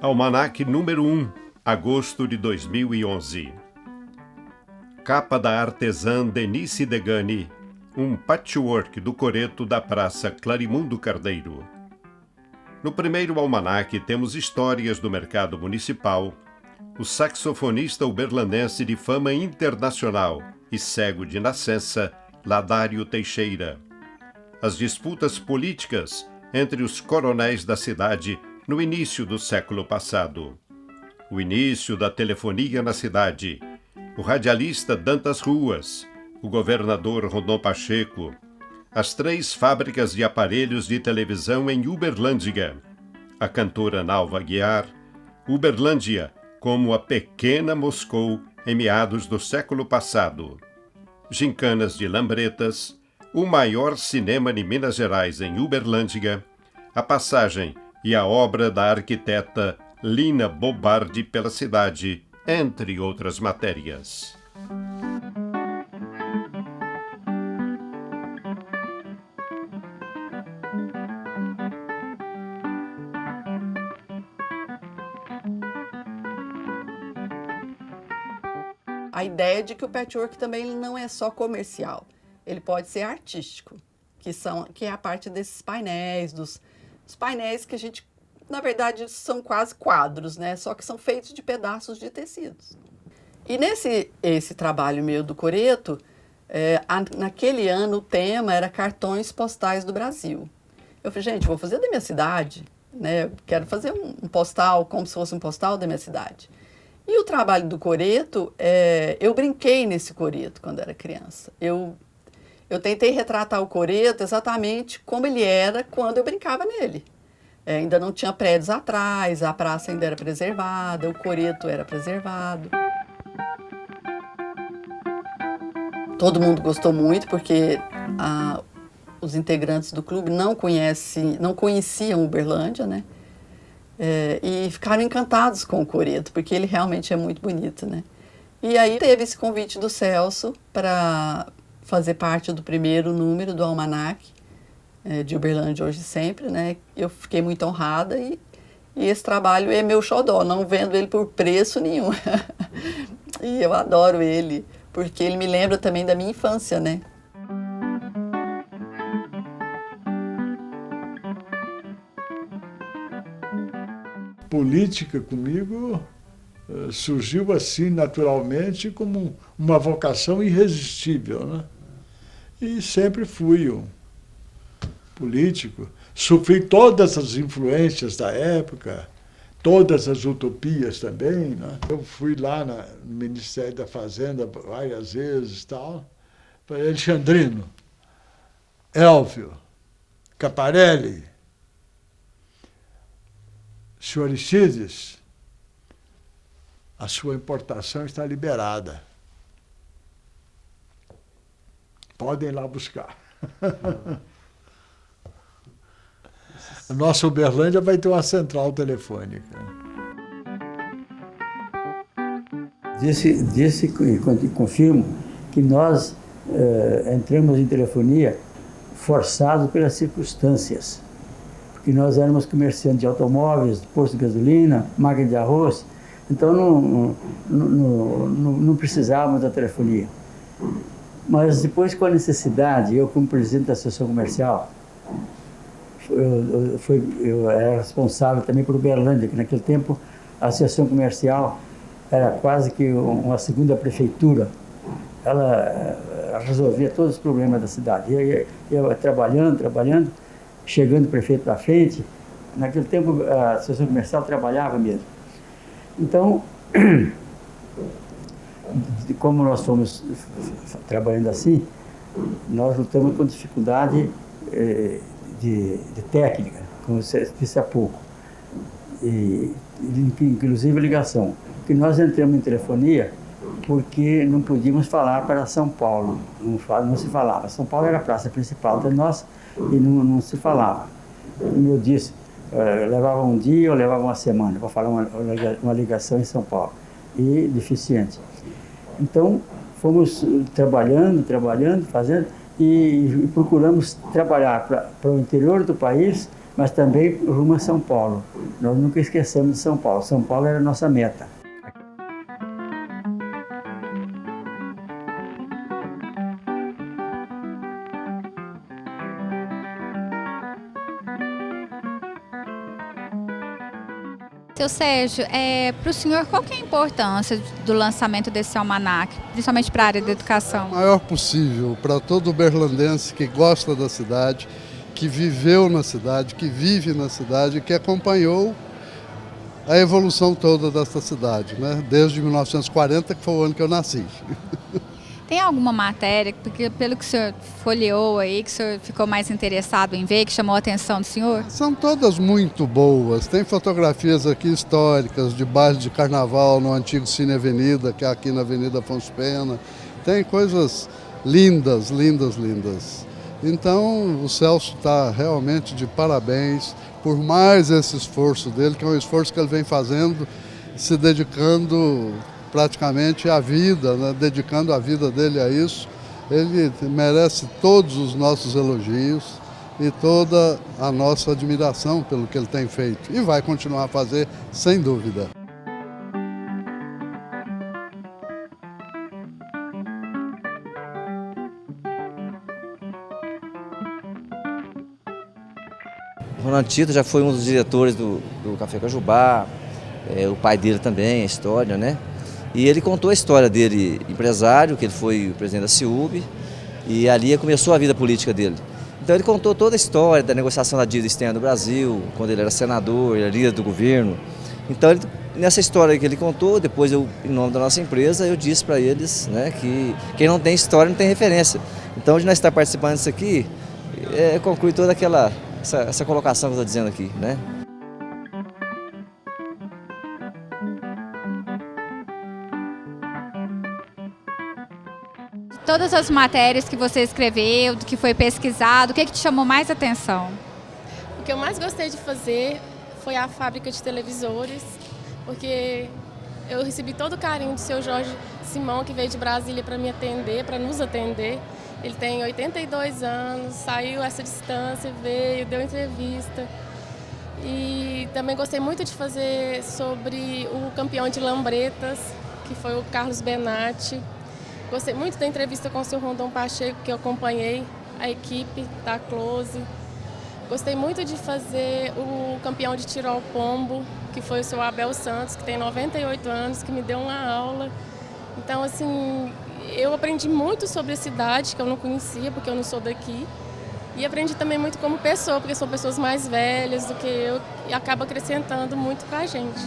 Almanac número 1, agosto de 2011. Capa da artesã Denise Degani, um patchwork do coreto da Praça Clarimundo Carneiro. No primeiro almanaque temos histórias do mercado municipal, o saxofonista uberlandense de fama internacional e cego de nascença, Ladário Teixeira, as disputas políticas entre os coronéis da cidade no início do século passado, o início da telefonia na cidade, o radialista Dantas Ruas, o governador Rondon Pacheco, as 3 fábricas de aparelhos de televisão em Uberlândia, a cantora Nalva Aguiar, Uberlândia como a pequena Moscou em meados do século passado, gincanas de Lambretas, o maior cinema de Minas Gerais em Uberlândia, a passagem e a obra da arquiteta Lina Bobardi pela cidade, entre outras matérias. A ideia de que o patchwork também não é só comercial, ele pode ser artístico, que é a parte desses painéis, os painéis que a gente, na verdade, são quase quadros, né? Só que são feitos de pedaços de tecidos. E esse trabalho meu do coreto, naquele ano o tema era cartões postais do Brasil. Eu falei, gente, vou fazer da minha cidade, né? Quero fazer um postal, como se fosse um postal da minha cidade. E o trabalho do coreto, eu brinquei nesse coreto quando era criança. Eu tentei retratar o coreto exatamente como ele era quando eu brincava nele. Ainda não tinha prédios atrás, a praça ainda era preservada, o coreto era preservado. Todo mundo gostou muito porque os integrantes do clube não conheciam Uberlândia, né? E ficaram encantados com o coreto, porque ele realmente é muito bonito, né? E aí teve esse convite do Celso para fazer parte do primeiro número do Almanac de Uberlândia Hoje e Sempre, né? Eu fiquei muito honrada e esse trabalho é meu xodó, não vendo ele por preço nenhum. E eu adoro ele, porque ele me lembra também da minha infância, né? Política comigo surgiu assim naturalmente como uma vocação irresistível, né? E sempre fui um político. Sofri todas as influências da época, todas as utopias também, né? Eu fui lá no Ministério da Fazenda várias vezes, tal, para Alexandrino, Elvio, Caparelli, Senhor Aristides, a sua importação está liberada. Podem ir lá buscar. A nossa Uberlândia vai ter uma central telefônica. Disse e confirmo que nós entramos em telefonia forçados pelas circunstâncias. Porque nós éramos comerciantes de automóveis, posto de gasolina, máquina de arroz, então não precisávamos da telefonia. Mas depois, com a necessidade, eu como presidente da Associação Comercial, eu era responsável também por Uberlândia, que naquele tempo a Associação Comercial era quase que uma segunda prefeitura. Ela resolvia todos os problemas da cidade. Eu trabalhando, chegando o prefeito à frente, naquele tempo a Associação Comercial trabalhava mesmo. Então, como nós fomos trabalhando assim, nós lutamos com dificuldade de técnica, como você disse há pouco, inclusive ligação. Que nós entramos em telefonia porque não podíamos falar para São Paulo, não se falava. São Paulo era a praça principal de nós e não se falava. Como eu disse, levava um dia ou levava uma semana para falar uma ligação em São Paulo, e deficiente. Então, fomos trabalhando, fazendo, e procuramos trabalhar para o interior do país, mas também rumo a São Paulo. Nós nunca esquecemos de São Paulo. São Paulo era a nossa meta. Seu Sérgio, para o senhor, qual que é a importância do lançamento desse almanaque, principalmente para a área da educação? O maior possível para todo berlandense que gosta da cidade, que viveu na cidade, que vive na cidade, que acompanhou a evolução toda dessa cidade, né? Desde 1940, que foi o ano que eu nasci. Tem alguma matéria, porque pelo que o senhor folheou aí, que o senhor ficou mais interessado em ver, que chamou a atenção do senhor? São todas muito boas. Tem fotografias aqui históricas de baile de carnaval no antigo Cine Avenida, que é aqui na Avenida Afonso Pena. Tem coisas lindas, lindas, lindas. Então o Celso está realmente de parabéns por mais esse esforço dele, que é um esforço que ele vem fazendo, se dedicando praticamente a vida, né? Dedicando a vida dele a isso. Ele merece todos os nossos elogios e toda a nossa admiração pelo que ele tem feito. E vai continuar a fazer, sem dúvida. Ronaldo Tito já foi um dos diretores do Café Cajubá, o pai dele também, a história, né? E ele contou a história dele, empresário, que ele foi o presidente da CIUB, e ali começou a vida política dele. Então ele contou toda a história da negociação da dívida externa do Brasil, quando ele era senador, ele era líder do governo. Então nessa história que ele contou, depois eu, em nome da nossa empresa, eu disse para eles, né, que quem não tem história não tem referência. Então de nós estar participando disso aqui, conclui toda essa colocação que eu estou dizendo aqui, né? Todas as matérias que você escreveu, do que foi pesquisado, o que te chamou mais atenção? O que eu mais gostei de fazer foi a fábrica de televisores, porque eu recebi todo o carinho do seu Jorge Simão, que veio de Brasília para me atender, para nos atender. Ele tem 82 anos, saiu essa distância, veio, deu entrevista. E também gostei muito de fazer sobre o campeão de Lambretas, que foi o Carlos Benatti. Gostei muito da entrevista com o seu Rondon Pacheco, que eu acompanhei a equipe da Close. Gostei muito de fazer o campeão de tiro ao pombo, que foi o seu Abel Santos, que tem 98 anos, que me deu uma aula. Então, assim, eu aprendi muito sobre a cidade, que eu não conhecia, porque eu não sou daqui. E aprendi também muito como pessoa, porque são pessoas mais velhas do que eu, e acaba acrescentando muito pra gente.